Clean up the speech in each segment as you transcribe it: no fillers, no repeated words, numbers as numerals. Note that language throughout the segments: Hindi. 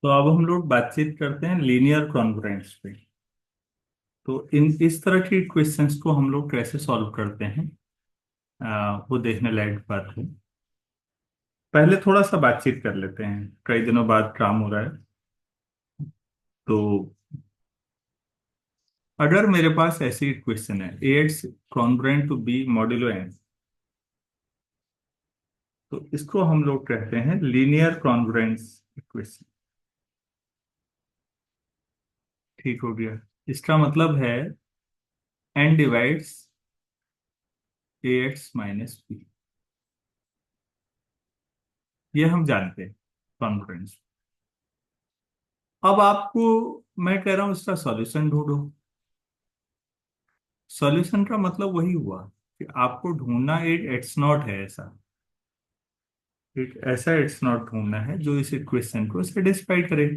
तो अब हम लोग बातचीत करते हैं लीनियर कॉन्ग्रुएंस पे। तो इन इस तरह की क्वेश्चंस को हम लोग कैसे सॉल्व करते हैं, वो देखने लायक बात है। पहले थोड़ा सा बातचीत कर लेते हैं, कई दिनों बाद काम हो रहा है। तो अगर मेरे पास ऐसी क्वेश्चन है, A x congruent to B modulo N, तो इसको हम लोग कहते हैं लीनियर कॉन्ग्रुएंस इक्वेशन। ठीक हो गया। इसका मतलब है N divides a x minus B, ये हम जानते हैं कॉन्ग्रुएंस। अब आपको मैं कह रहा हूं इसका सॉल्यूशन ढूंढो। सॉल्यूशन का मतलब वही हुआ कि आपको ढूंढना एक एक्स नॉट है, ऐसा एक ऐसा एक्स नॉट ढूंढना है जो इस इक्वेशन को सेटिस्फाई करे।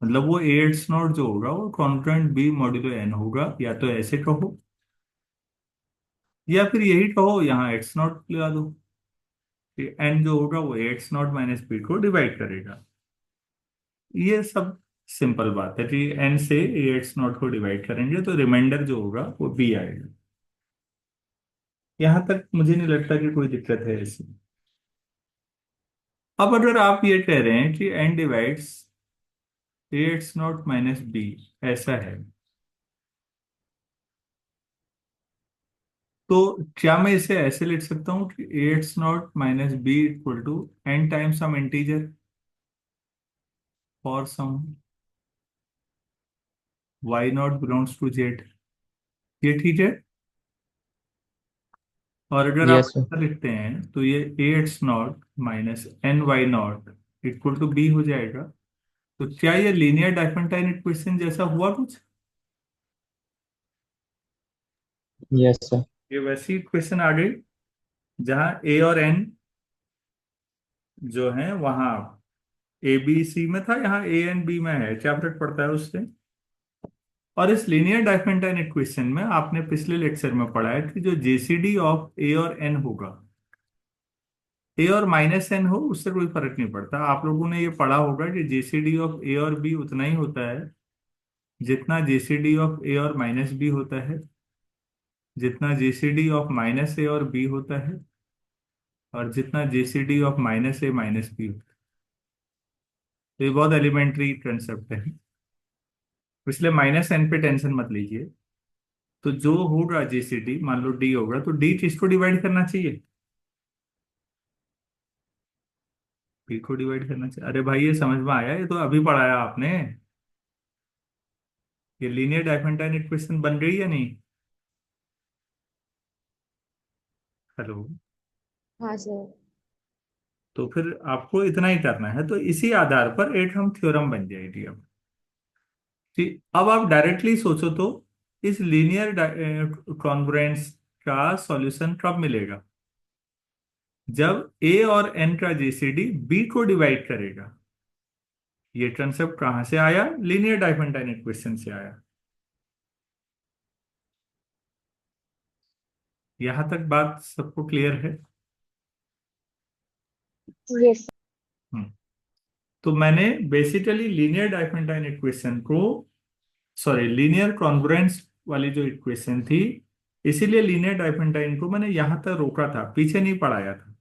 मतलब वो ए एक्स नॉट जो होगा वो कॉन्ग्रुएंट बी मॉड्यूलो एन होगा, या तो ऐसे कहो या फिर यही कहो, यहाँ एक्स नॉट लगा दो। एन जो होगा वो ए एक्स नॉट माइनस बी को डिवाइड करेगा। ये सब सिंपल बात है कि एन से ए एक्स नॉट को डिवाइड करेंगे तो रिमाइंडर जो होगा वो बी आएगा। यहां तक मुझे नहीं लगता कि कोई दिक्कत है ऐसी। अब अगर आप ये कह रहे हैं कि n divides a x naught minus b ऐसा है, तो क्या मैं इसे ऐसे लिख सकता हूँ कि A x naught minus B equal to N times some integer for some Y naught belongs to Z, ये ठीक है? और अगर आप यस सर। ऐसा लिखते हैं तो ये A x naught minus N Y naught equal to B हो जाएगा। तो क्या ये लीनियर डाइफेंटाइन इक्वेशन जैसा हुआ कुछ? Yes sir. ये वैसी इक्वेशन आ गई जहां ए और एन जो है वहां ए बी सी में था, यहाँ ए एन बी में है, क्या फर्क पड़ता है उससे? और इस लीनियर डाइफेंटाइन इक्वेशन में आपने पिछले लेक्चर में पढ़ा है कि जो जेसीडी ऑफ ए और एन होगा, ए और माइनस एन हो उससे कोई फर्क नहीं पड़ता। आप लोगों ने ये पढ़ा होगा कि जेसीडी ऑफ ए और बी उतना ही होता है जितना जेसीडी ऑफ ए और माइनस बी होता है, जितना जेसीडी ऑफ माइनस ए और बी होता है, और जितना GCD of minus a minus b होता है। तो ये बहुत एलिमेंट्री कंसेप्ट है, इसलिए माइनस एन पे टेंशन मत लीजिए। तो जो होगा जेसीडी, मान लो डी होगा, तो डी किसको डिवाइड करना चाहिए? बी को डिवाइड करना चाहिए। अरे भाई ये समझ में आया, ये तो अभी पढ़ाया आपने। ये लीनियर डाइफेंटाइन इक्वेशन बन गई या नहीं? हेलो। हाँ सर। तो फिर आपको इतना ही करना है, तो इसी आधार पर एक हम थ्योरम बन जाएगी अब। ठीक, अब आप डायरेक्टली सोचो तो इस लीनियर कॉन्ग्रुएंस का सॉल्यूशन कब मिलेगा? जब ए और एन का जीसीडी बी को डिवाइड करेगा। ये कंसेप्ट कहां से आया? लीनियर डाइफेंटाइन इक्वेशन से आया। यहां तक बात सबको क्लियर है? यस। हम्म। तो मैंने बेसिकली लीनियर डाइफेंटाइन इक्वेशन को, सॉरी लीनियर कॉन्ग्रुएंस वाली जो इक्वेशन थी, इसीलिए लीनियर डाइफेंटाइन को मैंने यहां तक रोका था, पीछे नहीं पढ़ाया था,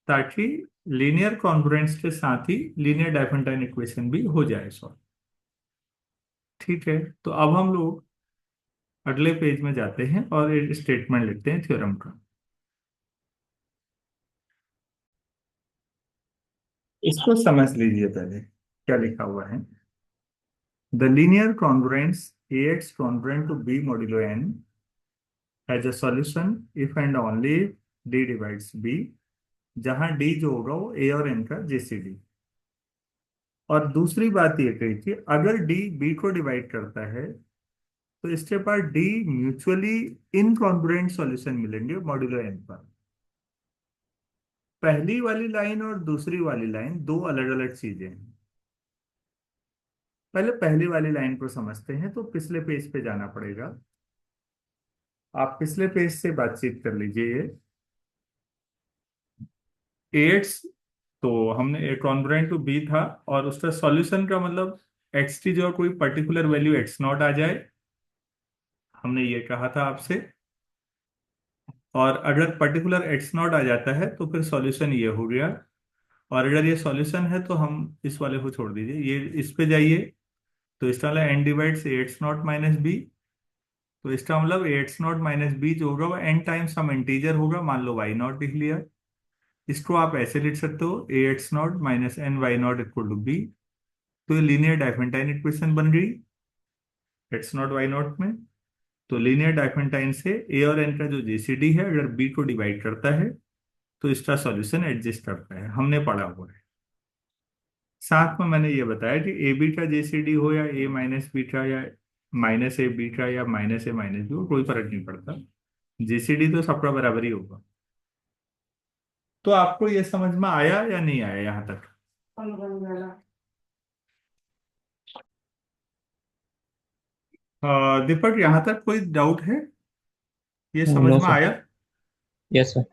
ताकि लीनियर कॉन्ग्रुएंस के साथ ही लीनियर डाइफेंटाइन इक्वेशन भी हो जाए सॉल्व। ठीक है, तो अब हम लोग अगले पेज में जाते हैं और एक स्टेटमेंट लिखते हैं थ्योरम का। इसको समझ लीजिए पहले क्या लिखा हुआ है। The linear congruence a x congruent to B modulo n has a solution if and only d divides b, जहां डी जो होगा वो ए और एन का जीसीडी। और दूसरी बात ये कही थी, अगर डी बी को डिवाइड करता है तो इसके पास डी म्यूचुअली इनकॉन्ग्रुएंट सॉल्यूशन मिलेंगे मॉड्यूलो एन पर। पहली वाली लाइन और दूसरी वाली लाइन दो अलग अलग चीजें हैं। पहले पहली वाली लाइन को समझते हैं, तो पिछले पेज पे जाना पड़ेगा। आप पिछले पेज से बातचीत कर लीजिए। ये एक्स तो हमने ए कॉन्ग्रुएंट टू बी था, और उसका सॉल्यूशन का मतलब एक्स की जो कोई पर्टिकुलर वैल्यू एक्स नॉट आ जाए, हमने ये कहा था आपसे। और अगर पर्टिकुलर एक्स नॉट आ जाता है तो फिर सॉल्यूशन ये हो गया। और अगर ये सॉल्यूशन है तो हम इस वाले को छोड़ दीजिए, ये इस पे जाइए। तो इसका मतलब n divides a x naught minus b. तो इसका मतलब a x naught minus b जो होगा वो एन टाइम्स सम इंटीजर होगा, मान लो वाई नॉट लिख लिया। इसको आप ऐसे लिख सकते हो, A x naught minus N Y naught equal to B. तो ये लीनियर डाइफेंटाइन इक्वेशन बन गई एक्स नॉट वाई नॉट में। तो लीनियर डाइफेंटाइन से ए और एन का जो जीसीडी है अगर बी को डिवाइड करता है तो इसका सॉल्यूशन एडजस्ट करता है, हमने पढ़ा हुआ है। साथ में मैंने ये बताया कि ए बी का जेसीडी हो या ए माइनस बी का, या माइनस ए बी का, या माइनस ए माइनस बी, कोई फर्क नहीं पड़ता, जेसीडी तो सबका बराबर ही होगा। तो आपको ये समझ में आया या नहीं आया यहाँ तक? दीपक, यहाँ तक कोई डाउट है? ये समझ नो में सर। आया? Yes sir.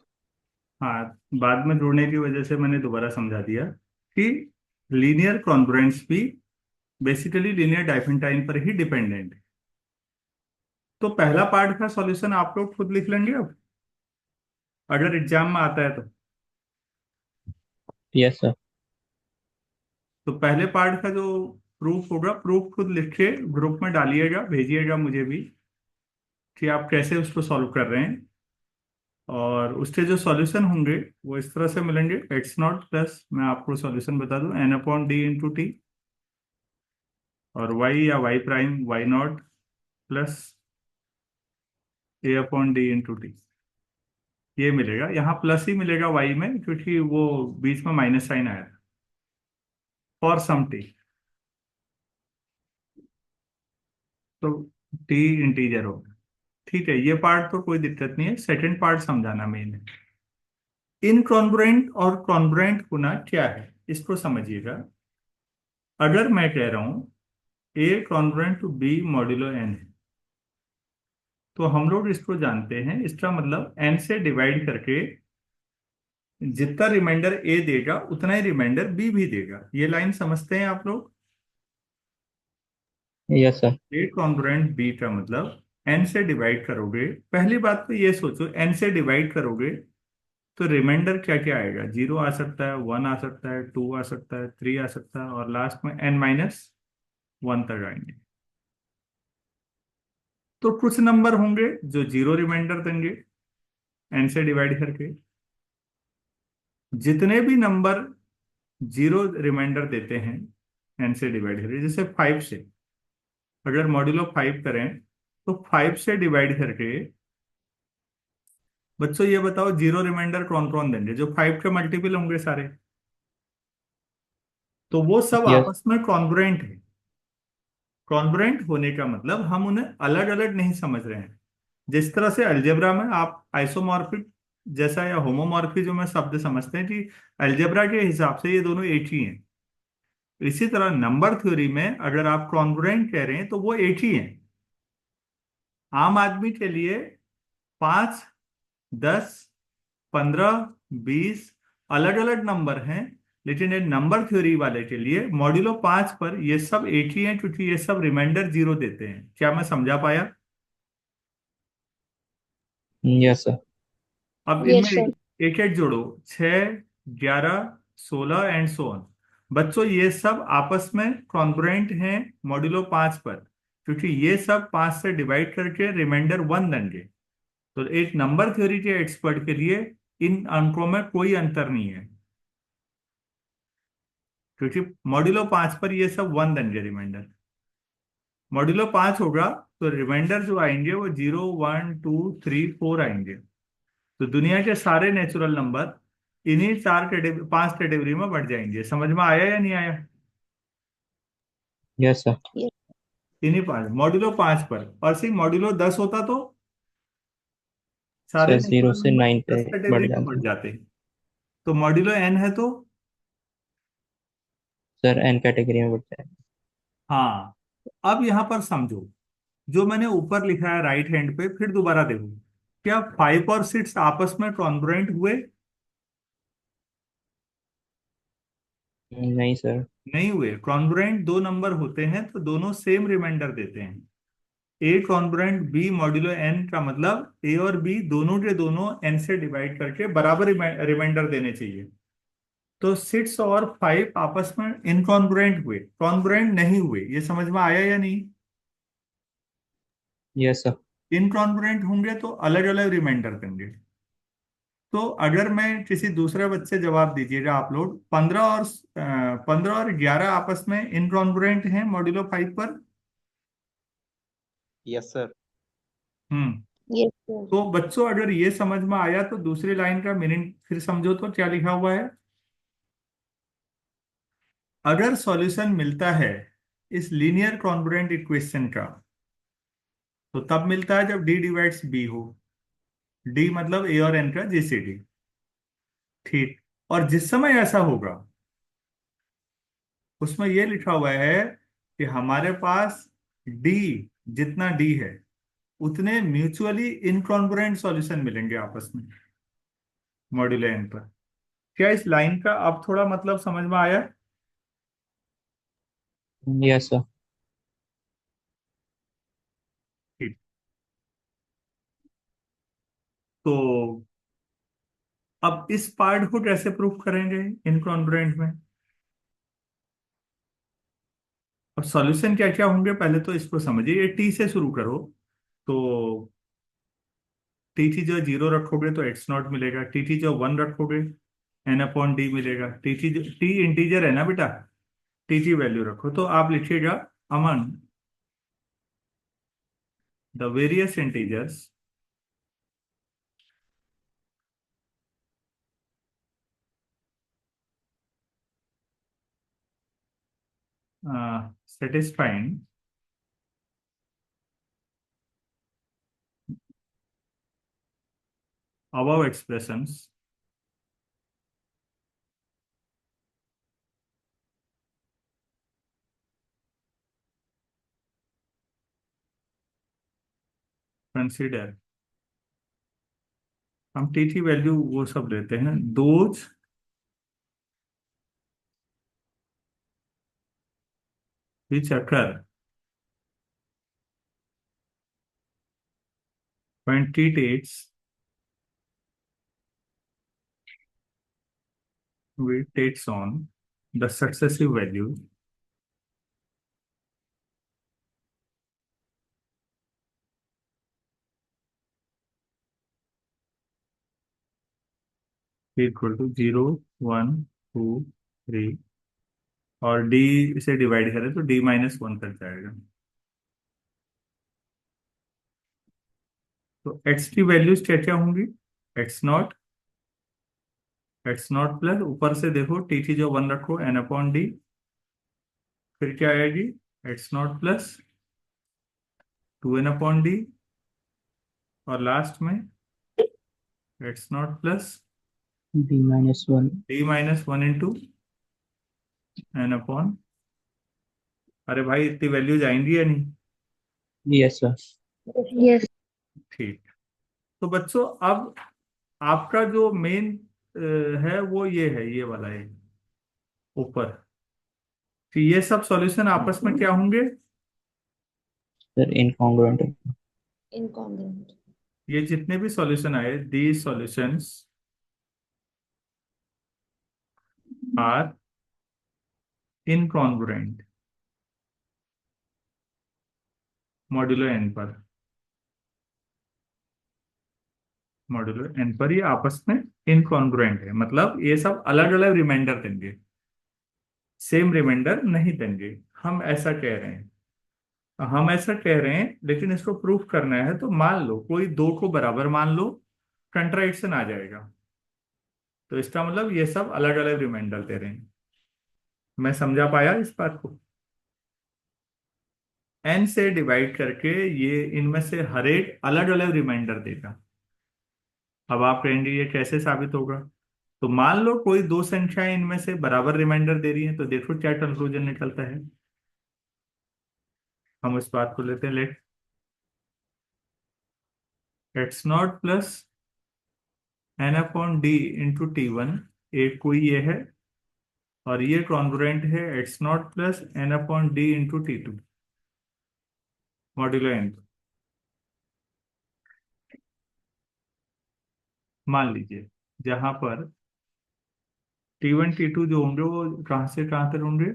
हाँ, बाद में जुड़ने की वजह से मैंने दोबारा समझा दिया कि लीनियर कॉन्ग्रुएंस भी बेसिकली लीनियर डाइफेंटाइन पर ही डिपेंडेंट है। तो पहला पार्ट का सॉल्यूशन आप लोग खुद लिख लेंगे अब, अगर एग्जाम में आता है तो। Yes sir. तो पहले पार्ट का जो प्रूफ होगा, प्रूफ खुद लिख के ग्रुप में डालिएगा, भेजिएगा मुझे भी कि आप कैसे उसको सॉल्व कर रहे हैं। और उसके जो सॉल्यूशन होंगे वो इस तरह से मिलेंगे, एक्स नॉट प्लस, मैं आपको सॉल्यूशन बता दूं, n upon d into t, और वाई या y prime y naught plus a upon d into t. ये मिलेगा, यहाँ प्लस ही मिलेगा वाई में क्योंकि वो बीच में माइनस साइन आया था, फॉर सम टी। तो टी इंटीजर होगा। ठीक है, ये पार्ट तो कोई दिक्कत नहीं है, सेकंड पार्ट समझाना मेन है। इनकॉन्ग्रुएंट और कॉन्ग्रुएंट होना क्या है इसको समझिएगा। अगर मैं कह रहा हूं A congruent to B modulo N है, तो हम लोग इसको जानते हैं, इसका मतलब एन से डिवाइड करके जितना रिमाइंडर ए देगा उतना ही रिमाइंडर बी भी देगा। ये लाइन समझते हैं आप लोग? Yes sir. A congruent B का मतलब एन से डिवाइड करोगे, पहली बात तो ये सोचो, एन से डिवाइड करोगे तो रिमाइंडर क्या क्या आएगा? जीरो आ सकता है, वन आ सकता है, टू आ सकता है, थ्री आ सकता है, और लास्ट में एन माइनस वन तक आएंगे। तो कुछ नंबर होंगे जो जीरो रिमाइंडर देंगे एन से डिवाइड करके। जितने भी नंबर जीरो रिमाइंडर देते हैं एन से डिवाइड करके, जैसे फाइव से, अगर मॉड्यूलो फाइव करें तो फाइव से डिवाइड करके, बच्चों ये बताओ जीरो रिमाइंडर कौन कौन देंगे? जो फाइव के मल्टीपल होंगे सारे, तो वो सब यस। आपस में कॉन्ग्रुएंट है। कॉन्ग्रुएंट होने का मतलब हम उन्हें अलग अलग नहीं समझ रहे हैं। जिस तरह से अलजेब्रा में आप आइसोमॉर्फिक जैसा या होमोमॉर्फिज्म में शब्द समझते हैं कि अलजेब्रा के हिसाब से ये दोनों एक ही हैं, इसी तरह नंबर थ्योरी में अगर आप कॉन्ग्रुएंट कह रहे हैं तो वो एक ही हैं। आम आदमी के लिए 5, 10, 15, 20 अलग अलग नंबर हैं, लेकिन एक नंबर थ्योरी वाले के लिए मॉड्यूलो 5 पर ये सब एक ही हैं क्योंकि ये सब रिमाइंडर जीरो देते हैं। क्या मैं समझा पाया? Yes sir. अब इनमें यस सर। एक एक जोड़ो, 6, 11, 16 एंड सो ऑन। बच्चों ये सब आपस में कॉन्ग्रुएंट हैं मॉड्यूलो 5 पर, क्योंकि ये सब 5 से डिवाइड करके रिमाइंडर वन देंगे। तो एक नंबर थ्योरी के एक्सपर्ट के लिए इन अंकों में कोई अंतर नहीं है, क्योंकि मॉड्यूलो 5 पर ये सब वन देंगे रिमाइंडर। मॉड्यूलो 5 होगा तो रिमाइंडर जो आएंगे वो 0, 1, 2, 3, 4 आएंगे। तो दुनिया के सारे नेचुरल नंबर इन्हीं चार कैटेगरी, पांच कैटेगरी में बढ़ जाएंगे। समझ में आया या नहीं आया? Yes sir. इन्हीं पांच मॉड्यूलो 5 पर, और सिर्फ मॉड्यूलो 10 होता तो सारे सर जीरो नेचुरल से नंबर नाइन पे 10 कैटेगरी बढ़ में बढ़ जाते हैं। जाते। तो मॉड्यूलो एन है तो, सर एन कैटेगरी में बढ़ता है। हाँ, अब यहां पर समझो, जो मैंने ऊपर लिखा है राइट हैंड पे, फिर दोबारा देखो, क्या 5 और 6 आपस में कॉन्ग्रुएंट हुए? नहीं सर। नहीं हुए। कॉन्ग्रुएंट दो नंबर होते हैं तो दोनों सेम रिमाइंडर देते हैं। ए कॉन्ग्रुएंट बी मॉड्यूलो एन का मतलब ए और बी दोनों के दोनों एन से डिवाइड करके बराबर रिमाइंडर देने चाहिए। तो 6 और 5 आपस में इनकॉन्ग्रुएंट हुए, कॉन्ग्रुएंट नहीं हुए। ये समझ में आया या नहीं? Yes sir. इनकॉन्ग्रुएंट होंगे तो अलग अलग रिमाइंडर देंगे। तो अगर मैं किसी दूसरे बच्चे, जवाब दीजिएगा आप लोग, 15 और 11 आपस में इनकॉन्ग्रुएंट हैं मॉड्यूलो 5 पर। Yes sir. Hmm. Yes sir. तो बच्चों अगर ये समझ में आया तो दूसरी लाइन का मीनिंग फिर समझो तो क्या लिखा हुआ है। अगर सॉल्यूशन मिलता है इस लीनियर कॉन्ग्रुएंट इक्वेशन का तो तब मिलता है जब डी डिवाइड्स बी हो। डी मतलब ए और एन का जीसीडी। ठीक। और जिस समय ऐसा होगा उसमें यह लिखा हुआ है कि हमारे पास डी, जितना डी है उतने म्यूचुअली इनकॉन्ग्रुएंट सॉल्यूशन मिलेंगे आपस में मॉड्यूलो एन पर। क्या इस लाइन का अब थोड़ा मतलब समझ में आया? Yes sir. ठीक। तो अब इस पार्ट को कैसे प्रूफ करेंगे इनकॉन्ग्रुएंट में? अब सॉल्यूशन क्या क्या होंगे पहले तो इसको समझिए। ये टी से शुरू करो। तो टी टी जो जीरो रखोगे तो एक्स नॉट मिलेगा। टी टी जो वन रखोगे एन अपॉन डी मिलेगा। टी टी जो टी इंटीजर है ना बेटा, टी टी वैल्यू रखो तो आप लिखिएगा among the various integers satisfying above expressions consider। हम टी टी वैल्यू वो सब लेते हैं, those which occur when t takes on the successive value equal to 0, 1, 2, 3 और डी से डिवाइड करें तो d-1 तक जाएगा। तो एक्स की वैल्यूज क्या क्या होंगी? X not, x naught plus ऊपर से देखो टी थी जो वन रखो एन अपॉन डी, फिर क्या आएगी? X naught plus 2n upon d, और लास्ट में x naught plus D-1। d-1 into n upon. अरे भाई इतनी वैल्यूज आएंगी या नहीं? Yes sir. यस। ठीक। तो बच्चों अब आपका जो मेन है वो ये है, ये वाला है ऊपर। तो ये सब सॉल्यूशन आपस में क्या होंगे? Sir incongruent. इनकॉन्ग्रुएंट। ये जितने भी सॉल्यूशन आए, दी solutions are incongruent modulo n पर। मॉड्यूलो एन पर ये आपस में इनकॉन्ग्रुएंट है, मतलब ये सब अलग अलग रिमाइंडर देंगे, सेम रिमाइंडर नहीं देंगे। हम ऐसा कह रहे हैं, हम ऐसा कह रहे हैं, लेकिन इसको प्रूफ करना है तो मान लो कोई दो को बराबर मान लो, कंट्राडिक्शन आ जाएगा। तो इसका मतलब ये सब अलग अलग रिमाइंडर दे रहे हैं। मैं समझा पाया इस बात को? एन से डिवाइड करके ये इनमें से हर एक अलग अलग रिमाइंडर देगा। अब आप कहेंगे ये कैसे साबित होगा? तो मान लो कोई दो संख्याएं इनमें से बराबर रिमाइंडर दे रही हैं, तो देखो क्या कंक्लूजन निकलता है। हम इस बात को लेते हैं, let x naught plus n upon d into t one, एक कोई ये है, और ये कॉन्ग्रुएंट है x naught plus n upon d into t two modulo n. मान लीजिए जहां पर T1 T2 जो होंगे वो कहां से कहां तक होंगे,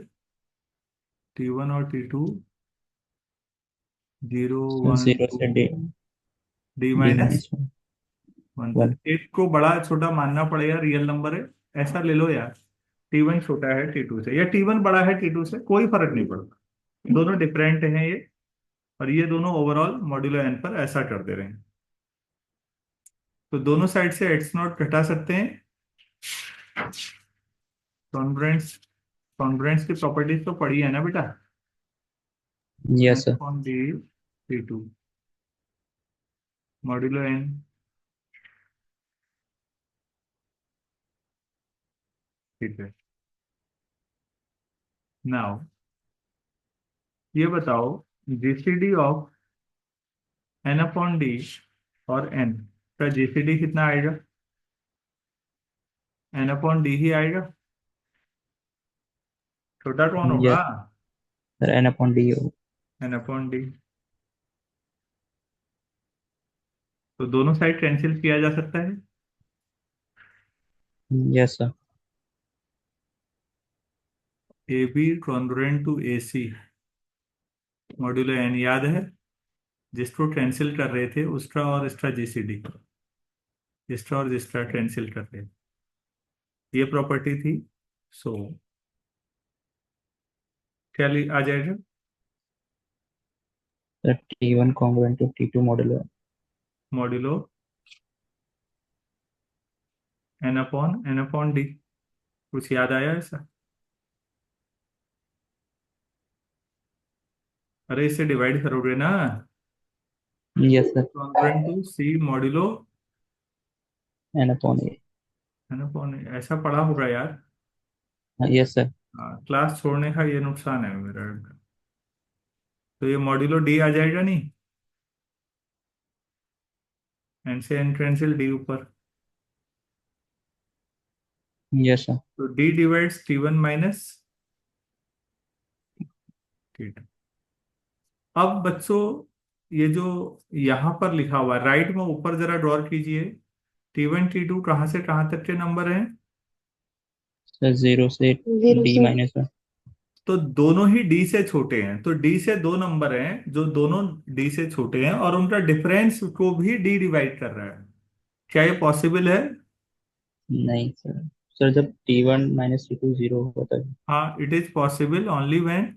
T1 और T2 0 1 0 2 से D D D minus minus one 1 one. तक। एक को बड़ा छोटा मानना पड़ेगा, रियल नंबर है ऐसा ले लो यार। T1 छोटा है T2 से या T1 बड़ा है T2 से, कोई फर्क नहीं पड़ता, दोनों डिफरेंट हैं ये। और ये दोनों ओवरऑल मॉड्यूलो एन पर ऐसा कर दे रहे हैं। तो दोनों साइड से एक्स नॉट घटा सकते हैं। कॉन्ग्रुएंस कॉन्ग्रुएंस की प्रॉपर्टीज तो पढ़ी है ना बेटा, n yes sir. Upon d T2 modulo n. ठीक है, नाउ ये बताओ GCD of n upon d और एन का जीसीडी कितना आएगा? एन अपॉन डी ही आएगा, छोटा कौन होगा? Yes sir, n upon d. N upon d. तो दोनों साइड कैंसिल किया जा सकता है। Yes sir. A b congruent to a c modulo n याद है, जिसको कैंसिल कर रहे थे उसका और इसका जीसीडी, इसका और जिसका कैंसिल कर रहे थे, ये प्रॉपर्टी थी। सो क्या आ जाएगा? Sir T1 congruent to T2 model. Modulo n upon d. कुछ याद आया ऐसा? अरे इसे डिवाइड करोगे ना, yes sir, congruent to c modulo n upon a. N upon, ऐसा पढ़ा होगा यार। Yes sir. हाँ, क्लास छोड़ने का ये नुकसान है मेरा। तो ये मॉड्यूलो डी आ जाएगा नहीं, एन से एन कैंसिल, डी ऊपर। Yes sir. तो D divides T1 minus T2। अब बच्चों ये जो यहाँ पर लिखा हुआ है राइट में ऊपर जरा ड्रॉ कीजिए, T1 T2 कहाँ से कहाँ तक के नंबर हैं? सर 0 से जीरो डी से माइनस वन। तो दोनों ही D से छोटे हैं, तो D से दो नंबर हैं जो दोनों D से छोटे हैं और उनका डिफरेंस को भी D डिवाइड कर रहा है। क्या ये पॉसिबल है? नहीं सर, सर जब T1 माइनस T2 0 होता है। हाँ, it is possible only when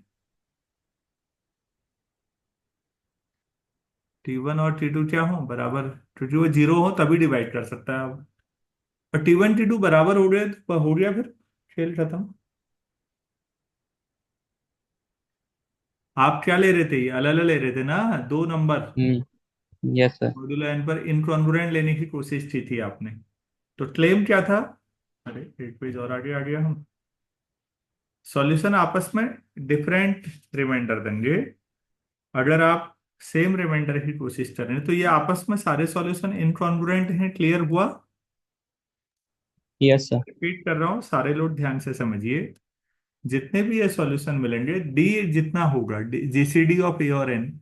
T1 और T2 क्या हो बराबर, क्योंकि वो जीरो हो तभी डिवाइड कर सकता है। अब और T1 T2 बराबर हो गए तो हो गया, फिर खेल खत्म। आप क्या ले रहे थे, ये अलग अलग ले रहे थे ना, दो number yes sir. Modulo n पर इनकॉन्ग्रुएंट लेने की कोशिश की थी आपने। तो क्लेम क्या था? अरे एक पेज और आगे आ गया हम। सॉल्यूशन आपस में डिफरेंट रिमाइंडर देंगे। अगर आप सेम रिमाइंडर की कोशिश करें तो ये आपस में सारे सॉल्यूशन इनकॉन्ग्रुएंट हैं। क्लियर हुआ? Yes sir. रिपीट कर रहा हूँ, सारे लोग ध्यान से समझिए। जितने भी ये सॉल्यूशन मिलेंगे डी जितना होगा, जीसीडी ऑफ ए और एन,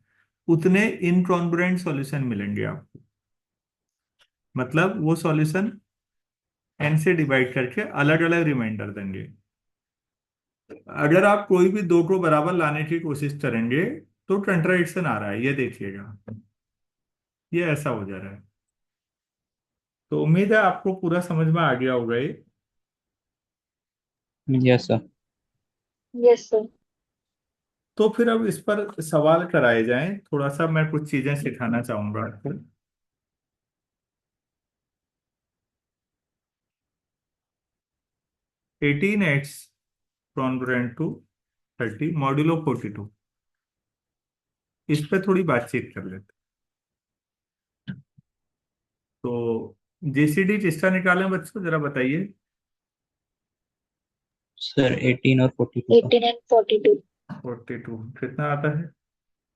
उतने इनकॉन्ग्रुएंट सॉल्यूशन मिलेंगे आपको। मतलब वो सॉल्यूशन एन से डिवाइड करके अलग अलग रिमाइंडर देंगे। अगर आप कोई भी दो को बराबर लाने की कोशिश करेंगे तो कंट्राडिक्शन आ रहा है, ये देखिएगा, ये ऐसा हो जा रहा है। तो उम्मीद है आपको पूरा समझ में आ गया होगा ये। Yes sir. Yes sir. तो फिर अब इस पर सवाल कराए जाएं, थोड़ा सा मैं कुछ चीजें सिखाना चाहूंगा आपको। 18x कॉन्ग्रुएंट टू 30 मॉड्यूलो 42, इस पे थोड़ी बातचीत कर लेते। तो जीसीडी किसका निकालें बच्चों, जरा बताइए। सर 18 और 42 का। 18 and 42। 42 कितना आता है?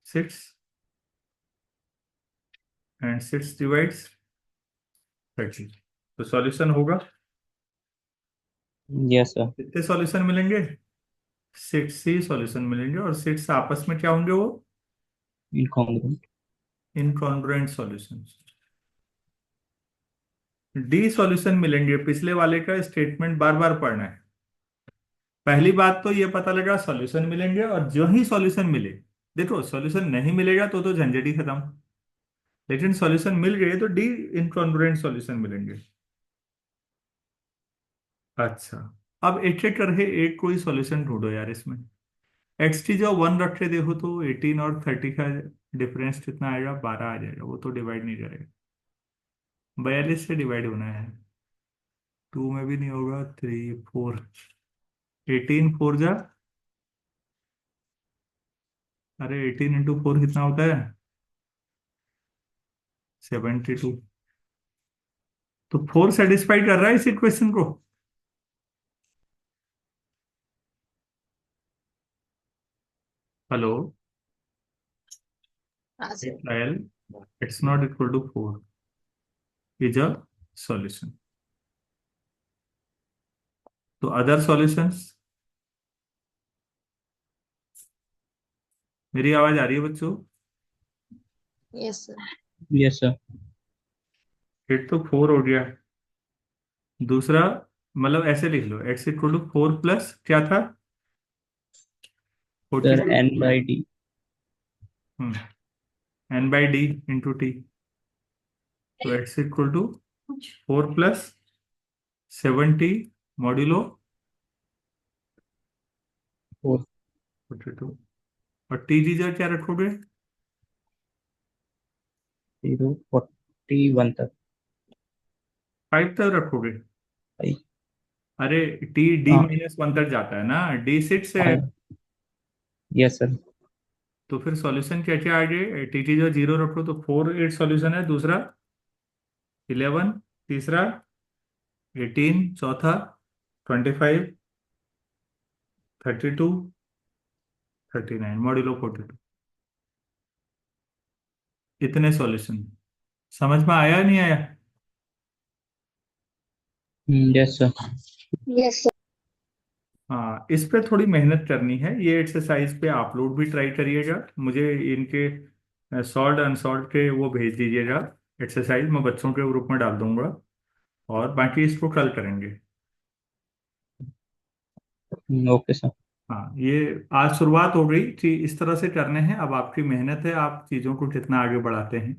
6, एंड 6 डिवाइड्स 30। तो सॉल्यूशन होगा यस सर। कितने सॉल्यूशन मिलेंगे? 6 ही सॉल्यूशन मिलेंगे, और 6 आपस में क्या होंगे? वो incongruent. Incongruent solution. D solution मिलेंगे। पिछले वाले का स्टेटमेंट बार बार पढ़ना है। पहली बात तो ये पता लगा सॉल्यूशन मिलेंगे, और जो ही सॉल्यूशन मिले, देखो सॉल्यूशन नहीं मिलेगा तो झंझट ही खत्म, लेकिन सॉल्यूशन मिल गए तो डी इनकॉन्ग्रुएंट सॉल्यूशन मिलेंगे। अच्छा, अब एक एक करके एक कोई सॉल्यूशन ढूंढो यार इसमें। एक्स टी जो 1 रखे देखो तो 18 और 30 का डिफरेंस कितना आएगा? 12 आ जाएगा। वो तो डिवाइड नहीं करेगा, 42 से डिवाइड होना है। 2 में भी नहीं होगा। 3 4, 18 4 जा, अरे 18 × 4 कितना होता है? 72। तो 4 सेटिस्फाई कर रहा है इस इक्वेशन को? हेलो? हाँ sir. Trial it's not equal to 4 is a solution. तो अदर सॉल्यूशंस। मेरी आवाज आ रही है बच्चों? Yes sir. Yes sir. फिर तो 4 हो गया। दूसरा, मतलब ऐसे लिख लो, एक्स इक्वल टू 4 प्लस क्या था? Forty sir N by D. N by D into T. तो X equal to 4 + 70 modulo four 42। और टी जी क्या रखोगे? 0 41 तक। 5 तक रखोगे? भाई। अरे टी डी हाँ। -1 तक जाता है ना, डी 6 है। हाँ। Yes sir. तो फिर सॉल्यूशन क्या क्या आ गए? टी टी जो 0 रखो तो 4 8 सॉल्यूशन है। दूसरा 11, तीसरा 18, चौथा 25, 32, 39 मॉड्यूलो 42। इतने सॉल्यूशन। समझ में आया नहीं आया? Yes sir. Yes sir. हाँ, इस पे थोड़ी मेहनत करनी है। ये एक्सरसाइज पे आप लोग भी ट्राई करिएगा। मुझे इनके सॉल्व अनसॉल्व के वो भेज दीजिएगा एक्सरसाइज, मैं बच्चों के ग्रुप में डाल दूंगा, और बाकी इसको कल करेंगे। Okay sir. हाँ, ये आज शुरुआत हो गई कि इस तरह से करने हैं। अब आपकी मेहनत है, आप चीज़ों को कितना आगे बढ़ाते हैं।